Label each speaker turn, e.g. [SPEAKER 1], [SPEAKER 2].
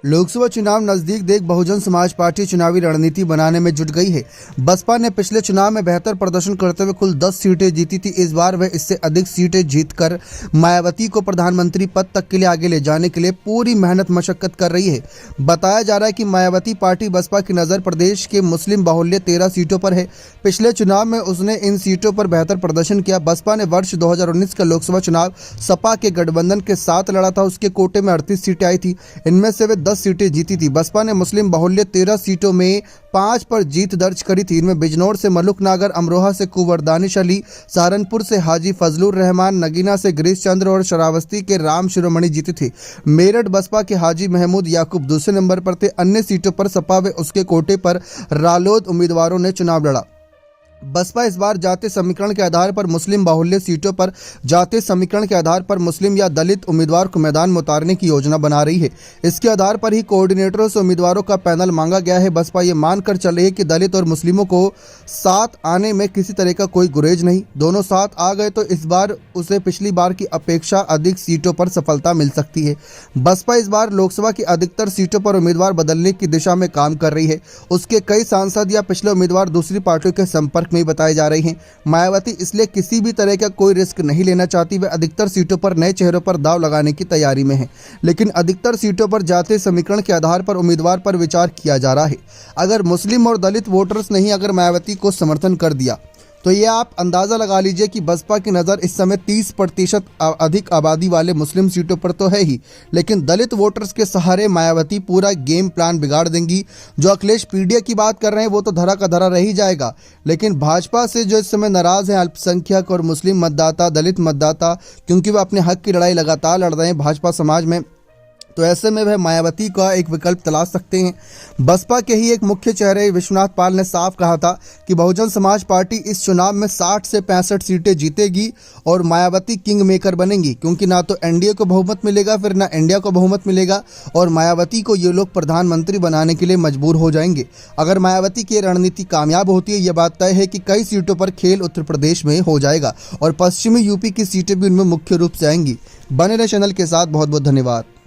[SPEAKER 1] लोकसभा चुनाव नजदीक देख बहुजन समाज पार्टी चुनावी रणनीति बनाने में जुट गई है। बसपा ने पिछले चुनाव में बेहतर प्रदर्शन करते हुए कुल 10 सीटें जीती थी। इस बार वह इससे अधिक सीटें जीतकर मायावती को प्रधानमंत्री पद तक के लिए आगे ले जाने के लिए पूरी मेहनत मशक्कत कर रही है। बताया जा रहा है कि मायावती पार्टी बसपा की नज़र प्रदेश के मुस्लिम बाहुल्य 13 सीटों पर है। पिछले चुनाव में उसने इन सीटों पर बेहतर प्रदर्शन किया। बसपा ने वर्ष 2019 का लोकसभा चुनाव सपा के गठबंधन के साथ लड़ा था। उसके कोटे में 38 सीटें आई थी, इनमें से वे 10 सीटें जीती थी। बसपा ने मुस्लिम बाहुल्य 13 सीटों में 5 पर जीत दर्ज करी थी। इनमें बिजनौर से मलुक नागर, अमरोहा से कुंवर दानिश अली, सहारनपुर से हाजी फजलुर रहमान, नगीना से गिरीश चंद्र और श्रावस्ती के राम शिरोमणि जीते थे। मेरठ बसपा के हाजी महमूद याकूब दूसरे नंबर पर थे। अन्य सीटों पर सपा व उसके कोटे पर रालोद उम्मीदवारों ने चुनाव लड़ा। बसपा इस बार जातीय समीकरण के आधार पर मुस्लिम बाहुल्य सीटों पर जातीय समीकरण के आधार पर मुस्लिम या दलित उम्मीदवार को मैदान में उतारने की योजना बना रही है। इसके आधार पर ही कोऑर्डिनेटरों से उम्मीदवारों का पैनल मांगा गया है। बसपा ये मानकर चल रही है कि दलित और मुस्लिमों को साथ आने में किसी तरह का कोई गुरेज नहीं। दोनों साथ आ गए तो इस बार उसे पिछली बार की अपेक्षा अधिक सीटों पर सफलता मिल सकती है। बसपा इस बार लोकसभा की अधिकतर सीटों पर उम्मीदवार बदलने की दिशा में काम कर रही है। उसके कई सांसद या पिछले उम्मीदवार दूसरी पार्टियों के संपर्क में बताए जा रहे हैं। मायावती इसलिए किसी भी तरह का कोई रिस्क नहीं लेना चाहती। वे अधिकतर सीटों पर नए चेहरों पर दांव लगाने की तैयारी में है, लेकिन अधिकतर सीटों पर जातीय समीकरण के आधार पर उम्मीदवार पर विचार किया जा रहा है। अगर मुस्लिम और दलित वोटर्स ने अगर मायावती को समर्थन कर दिया तो ये आप अंदाज़ा लगा लीजिए कि बसपा की नज़र इस समय 30% अधिक आबादी वाले मुस्लिम सीटों पर तो है ही, लेकिन दलित वोटर्स के सहारे मायावती पूरा गेम प्लान बिगाड़ देंगी। जो अखिलेश पीडिया की बात कर रहे हैं वो तो धरा का धरा रह ही जाएगा, लेकिन भाजपा से जो इस समय नाराज़ हैं अल्पसंख्यक और मुस्लिम मतदाता, दलित मतदाता, क्योंकि वह अपने हक की लड़ाई लगातार लड़ रहे हैं भाजपा समाज में, तो ऐसे में वह मायावती का एक विकल्प तलाश सकते हैं। बसपा के ही एक मुख्य चेहरे विश्वनाथ पाल ने साफ कहा था कि बहुजन समाज पार्टी इस चुनाव में 60 से 65 सीटें जीतेगी और मायावती किंग मेकर बनेंगी, क्योंकि ना तो एनडीए को बहुमत मिलेगा, फिर ना इंडिया को बहुमत मिलेगा और मायावती को ये लोग प्रधानमंत्री बनाने के लिए मजबूर हो जाएंगे। अगर मायावती की रणनीति कामयाब होती है, यह बात तय है कि कई सीटों पर खेल उत्तर प्रदेश में हो जाएगा और पश्चिमी यूपी की सीटें भी उनमें मुख्य रूप से आएंगी। बने रहे चैनल के साथ। बहुत बहुत धन्यवाद।